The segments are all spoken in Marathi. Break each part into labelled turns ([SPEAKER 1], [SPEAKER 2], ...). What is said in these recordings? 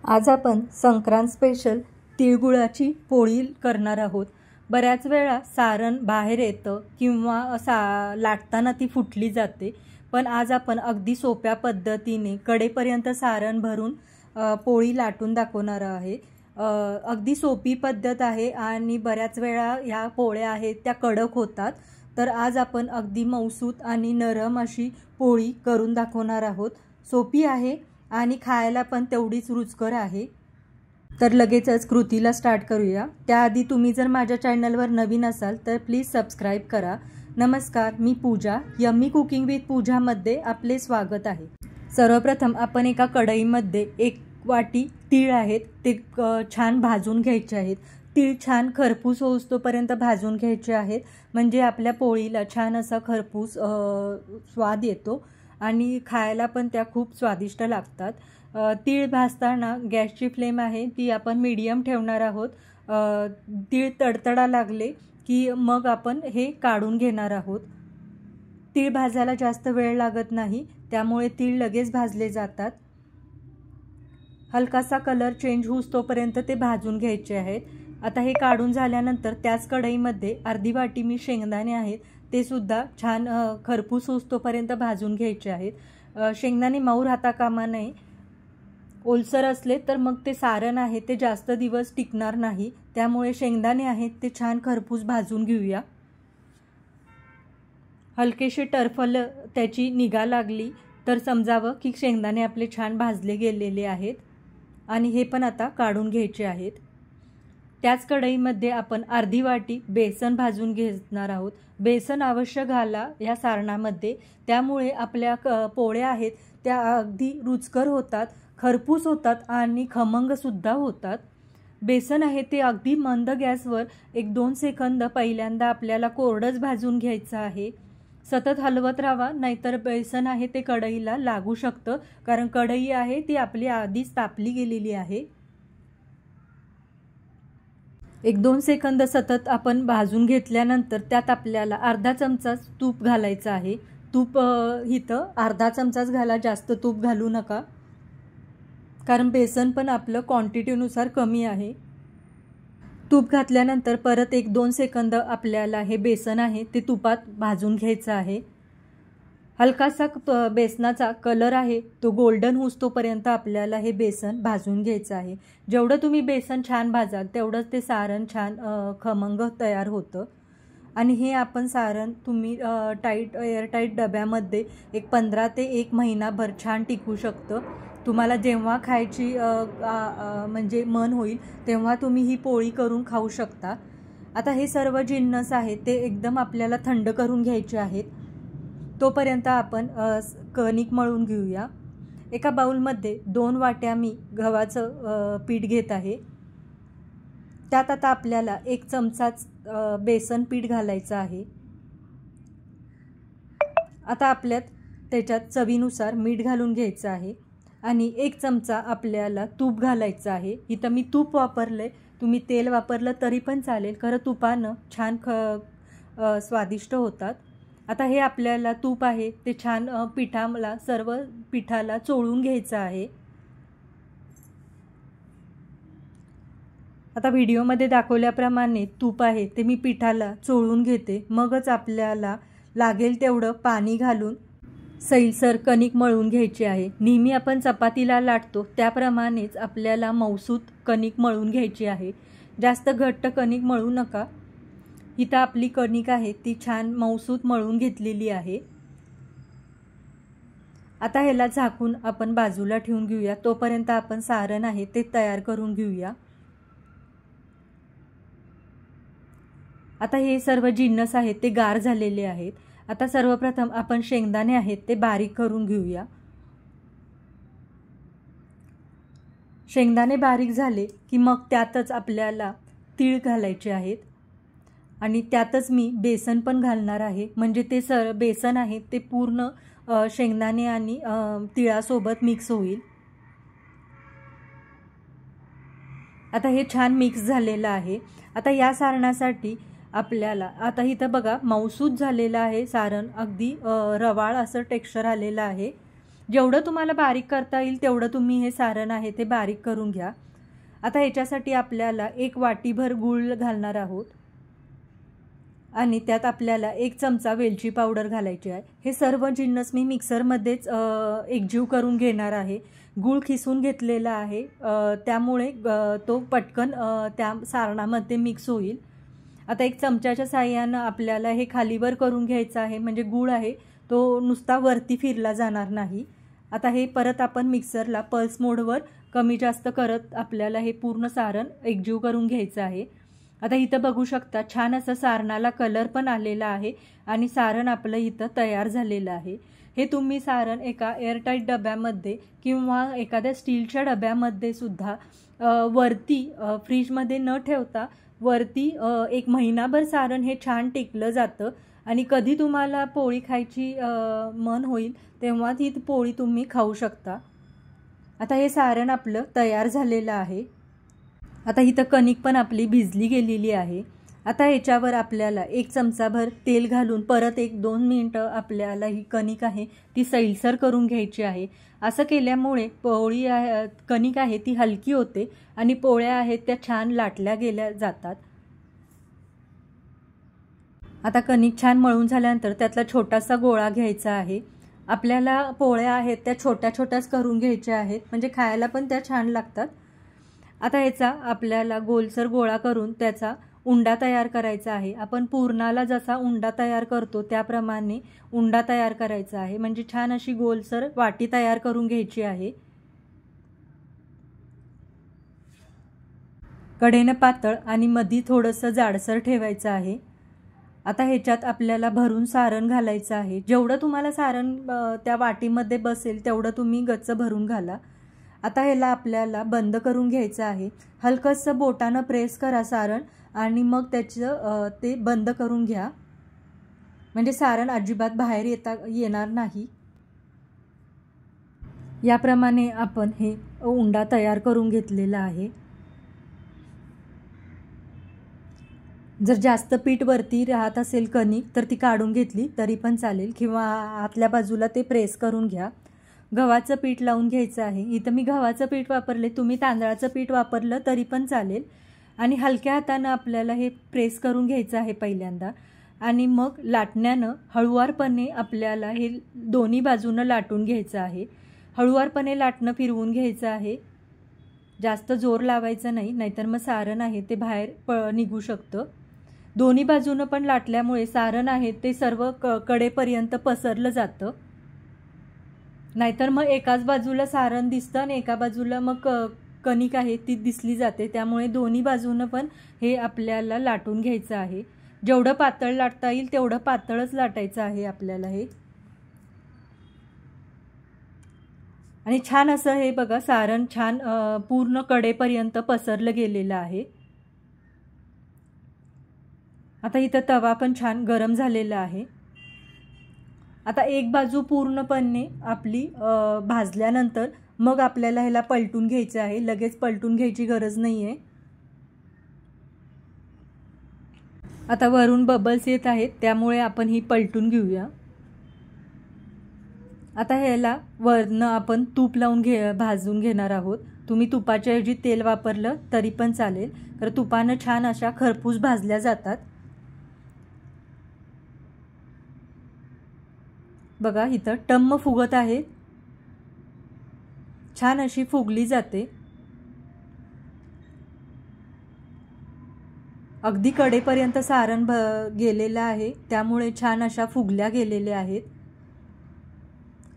[SPEAKER 1] आज आपण संक्रांत स्पेशल तिळगुळाची पोळी करणार आहोत। बऱ्याच वेळा सारण बाहेर येतं किंवा लाटताना ती फुटली जाते, पण आज आपण अगदी सोप्या पद्धतीने कडेपर्यंत सारण भरून पोळी लाटून दाखवणार आहे। अगदी सोपी पद्धत आहे आणि बऱ्याच वेळा ह्या पोळ्या आहेत त्या कडक होतात, तर आज आपण अगदी मऊसूत आणि नरम अशी पोळी करून दाखवणार आहोत। सोपी आहे आणि खायला पण तेवढीच रुचकर आहे। तर लगेचच कृतीला स्टार्ट करूया। त्याआधी तुम्ही जर माझ्या चॅनलवर नवीन असाल तर प्लीज सबस्क्राइब करा। नमस्कार, मी पूजा, यम्मी कुकिंग विथ पूजामध्ये आपले स्वागत आहे। सर्वप्रथम आपण एका कढईमध्ये 1 वाटी तीळ आहेत ते छान भाजून घ्यायचे आहेत। तीळ छान खरपूस होईस्तोपर्यंत भाजून घ्यायचे आहेत, म्हणजे आपल्या पोळीला छान असा खरपूस स्वाद येतो आणि खायला पण त्या खूप स्वादिष्ट लागतात। तीळ भाजताना गॅसची फ्लेम आहे ती आपण मीडियम ठेवणार आहोत। तीळ तडतडा लागले की मग आपण हे काढून घेणार आहोत। तीळ भाजायला जास्त वेळ लागत नाही, त्यामुळे तीळ लगेच भाजले जातात। हलकासा कलर चेंज होईस्तोपर्यंत ते भाजून घ्यायचे आहेत। आता हे काढून झाल्यानंतर त्याच कढईमध्ये अर्धी वाटी मी शेंगदाणे आहेत ते सुद्धा छान खरपूस होईस्तोपर्यंत भाजून घ्यायचे आहेत। शेंगदाणे मऊ राहता कामा नये, ओलसर असले तर मग ते सारण आहे ते जास्त दिवस टिकणार नाही, त्यामुळे शेंगदाणे आहेत ते छान खरपूस भाजून घेऊया। हलकेसे टरफल त्याची निगा लागली तर समजावं की शेंगदाणे आपले छान भाजले गेलेले आहेत आणि हे पण आता काढून घ्यायचे आहेत। त्याच कढईमध्ये आपण अर्धी वाटी बेसन भाजून घेणार आहोत। बेसन अवश्य घाला या सारणामध्ये, त्यामुळे आपल्या पोळ्या आहेत त्या अगदी रुचकर होतात, खरपूस होतात आणि खमंग सुद्धा होतात। बेसन आहे ते अगदी मंद गॅसवर 1-2 सेकंद पहिल्यांदा आपल्याला कोरडंच भाजून घ्यायचं आहे। सतत हलवत राहा, नाहीतर बेसन आहे ते कढईला लागू शकतं, कारण कढई आहे ती आपली आधीच तापली गेलेली आहे। 1-2 सेकंद सतत आपण भाजून घेतल्यानंतर त्यात आपल्याला अर्धा चमचा तूप घालायचं आहे। तूप इथं अर्धा चमचाच घाला, जास्त तूप घालू नका, कारण बेसन पण आपलं क्वांटिटीनुसार कमी आहे। तूप घातल्यानंतर परत 1-2 सेकंद आपल्याला हे बेसन आहे ते तुपात भाजून घ्यायचं आहे। हलकासा बेसनाचा कलर आहे तो गोल्डन होईस्तोपर्यंत आपल्याला हे बेसन भाजून घ्यायचं आहे। जेवढं तुम्ही बेसन छान भाजाल तेवढंच ते सारण छान खमंग तयार होतं आणि हे आपण सारण तुम्ही एअरटाईट डब्यामध्ये 15 ते 1 महिनाभर छान टिकू शकतं। तुम्हाला जेव्हा खायची म्हणजे मन होईल तेव्हा तुम्ही ही पोळी करून खाऊ शकता। आता हे सर्व जिन्नस आहेत ते एकदम आपल्याला थंड करून घ्यायचे आहेत, तोपर्यंत आपण कणिक मळून घेऊया। एका बाउलमध्ये 2 वाट्या मी गव्हाचं पीठ घेत आहे। त्यात आता आपल्याला 1 चमचाच बेसन पीठ घालायचं आहे। आता त्याच्यात चवीनुसार मीठ घालून घ्यायचं आहे आणि 1 चमचा आपल्याला तूप घालायचं आहे। इथं मी तूप वापरले, तुम्ही तेल वापरलं तरी पण चालेल, खरं तुपानं छान स्वादिष्ट होतात। आता हे आपल्याला तूप आहे ते छान सर्व पिठाला चोळून घ्यायचं आहे। आता व्हिडिओमध्ये दाखवल्याप्रमाणे तूप आहे ते मी पिठाला चोळून घेते, मगच आपल्याला लागेल तेवढं पाणी घालून सैलसर कणिक मळून घ्यायची आहे। नेहमी आपण चपातीला लाटतो त्याप्रमाणेच आपल्याला मऊसूत कणिक मळून घ्यायची आहे, जास्त घट्ट कणिक मळू नका। इथं आपली कणिक आहे ती छान मऊसूत मळून घेतलेली आहे। आता ह्याला झाकून आपण बाजूला ठेवून घेऊया, तोपर्यंत आपण सारण आहे ते तयार करून घेऊया। आता हे सर्व जिन्नस आहेत ते गार झालेले आहेत। आता सर्वप्रथम आपण शेंगदाणे आहेत ते बारीक करून घेऊया। शेंगदाणे बारीक झाले की मग त्यातच आपल्याला तीळ घालायचे आहेत आणि त्यातच मी बेसन पण घालणार आहे, म्हणजे ते बेसन आहे ते पूर्ण शेंगदाणे आणि तिळासोबत मिक्स होईल। आता हे छान मिक्स झालेलं आहे। आता या सारणासाठी आपल्याला आता इथं बघा मऊसूत झालेलं आहे सारण, अगदी रवाळ असं टेक्स्चर आलेलं आहे। जेवढं तुम्हाला बारीक करता येईल तेवढं तुम्ही हे सारण आहे ते बारीक करून घ्या। आता ह्याच्यासाठी आपल्याला 1 वाटीभर गूळ घालणार आहोत आणि त्यात आपल्याला 1 चमचा वेलची पावडर घालायची आहे। हे सर्व जिन्नस मी मिक्सरमध्येच एकजीव करून घेणार आहे। गूळ खिसून घेतलेला आहे, त्यामुळे तो पटकन त्या सारणामध्ये मिक्स होईल। आता 1 चमच्याच्या साहाय्याने आपल्याला हे खालीवर करून घ्यायचं आहे, म्हणजे गूळ आहे तो नुसता वरती फिरला जाणार नाही। आता हे परत आपण मिक्सरला पल्स मोडवर कमी जास्त करत आपल्याला हे पूर्ण सारण एकजीव करून घ्यायचं आहे। आता इथं बघू शकता छान असं सारणाला कलर पण आलेला आहे आणि सारण आपलं इथं तयार झालेलं आहे। हे तुम्ही सारण एका एअरटाईट डब्यामध्ये किंवा एखाद्या स्टीलच्या डब्यामध्ये सुद्धा वरती फ्रीजमध्ये न ठेवता वरती 1 महिनाभर सारण हे छान टिकलं जातं आणि कधी तुम्हाला पोळी खायची मन होईल तेव्हा ती पोळी तुम्ही खाऊ शकता। आता हे सारण आपलं तयार झालेलं आहे। आता इथं कणिक पण आपली भिजली गेलेली आहे। आता याच्यावर आपल्याला 1 चमचाभर तेल घालून परत 1-2 मिनिटं आपल्याला ही कणिक आहे ती सैलसर करून घ्यायची आहे। असं केल्यामुळे पोळी कणिक आहे ती हलकी होते आणि पोळ्या आहेत त्या छान लाटल्या गेल्या जातात। आता कणिक छान मळून झाल्यानंतर त्यातला छोटासा गोळा घ्यायचा आहे। आपल्याला पोळ्या आहेत त्या छोट्या छोट्याच करून घ्यायच्या आहेत, म्हणजे खायला पण त्या छान लागतात। आता याचा आपल्याला गोलसर गोळा करून त्याचा उंडा तयार करायचा आहे। आपण पुरणाला जसा उंडा तयार करतो त्याप्रमाणे उंडा तयार करायचा आहे, म्हणजे छान अशी गोलसर वाटी तयार करून घ्यायची आहे। कडेने पातळ आणि मध्ये थोडंसं जाडसर ठेवायचं आहे। आता ह्याच्यात आपल्याला भरून सारण घालायचं आहे। जेवढं तुम्हाला सारण त्या वाटीमध्ये बसेल तेवढं तुम्ही गच्च भरून घाला। आता ह्याला आपल्याला बंद करून घ्यायचं आहे। हलकसं बोटानं प्रेस करा सारण आणि मग त्याचं ते बंद करून घ्या, म्हणजे सारण अजिबात बाहेर येणार नाही। याप्रमाणे आपण हे उंडा तयार करून घेतलेला आहे। जर जास्त पीठ वरती राहत असेल कणिक तर ती काढून घेतली तरी पण चालेल, किंवा आतल्या बाजूला ते प्रेस करून घ्या। गव्हाचं पीठ लावून घ्यायचं आहे। इथं मी गव्हाचं पीठ वापरले, तुम्ही तांदळाचं पीठ वापरलं तरी पण चालेल। आणि हलक्या हातानं आपल्याला हे प्रेस करून घ्यायचं आहे पहिल्यांदा, आणि मग लाटण्यानं हळुवारपणे आपल्याला हे दोन्ही बाजूनं लाटून घ्यायचं आहे। हळुवारपणे लाटणं फिरवून घ्यायचं आहे, जास्त जोर लावायचं नाही, नाहीतर मग सारण आहे ते बाहेर निघू शकतं। दोन्ही बाजूनं पण लाटल्यामुळे सारण आहे ते सर्व कडेपर्यंत पसरलं जातं, नाहीतर मग एकाच बाजूला सारण दिसतं आणि एका बाजूला मग कणिक आहे ती दिसली जाते। त्यामुळे दोन्ही बाजूनं पण हे आपल्याला लाटून घ्यायचं आहे। जेवढं पातळ लाटता येईल तेवढं पातळच लाटायचं आहे आपल्याला हे। आणि छान असं हे बघा सारण छान पूर्ण कडेपर्यंत पसरलं गेलेलं आहे। आता इथं तवा पण छान गरम झालेला आहे। आता एक बाजू पूर्णपणे आपली भाजल्यानंतर मग आपल्याला ह्याला पलटून घ्यायचं आहे। लगेच पलटून घ्यायची गरज नाहीये। आता वरून बबल्स येत आहेत त्यामुळे आपण ही पलटून घेऊया। आता ह्याला वरनं आपण तूप लावून भाजून घेणार आहोत। तुम्ही तुपाच्या ऐवजी तेल वापरलं तरी पण चालेल, तर तुपानं छान अशा खरपूस भाजल्या जातात। बघा इथं टम्म फुगत आहे, छान अशी फुगली जाते। अगदी कडेपर्यंत सारण गेलेलं आहे त्यामुळे छान अशा फुगल्या गेलेल्या आहेत।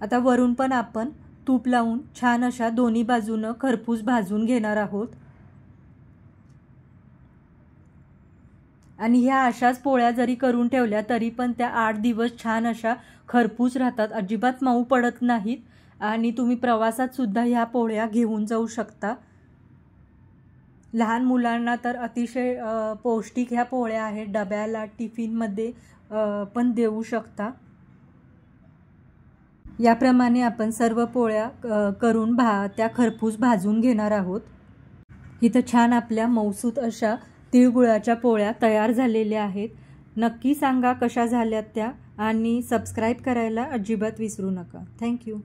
[SPEAKER 1] आता वरून पण आपण तूप लावून छान अशा दोन्ही बाजूनं खरपूस भाजून घेणार आहोत। आणि ह्या अशाच पोळ्या जरी करून ठेवल्या तरी पण त्या 8 दिवस छान अशा खरपूस राहतात, अजिबात मऊ पडत नाहीत। आणि तुम्ही प्रवासात सुद्धा ह्या पोळ्या घेऊन जाऊ शकता। लहान मुलांना तर अतिशय पौष्टिक ह्या पोळ्या आहेत, डब्याला टिफिनमध्ये पण देऊ शकता। याप्रमाणे आपण सर्व पोळ्या करून त्या खरपूस भाजून घेणार आहोत। इथं छान आपल्या मऊसूत अशा तिळगुळाच्या पोळ्या तयार झालेल्या आहेत। नक्की सांगा कशा झाल्यात त्या, आणि सबस्क्राईब करायला अजिबात विसरू नका। थँक्यू।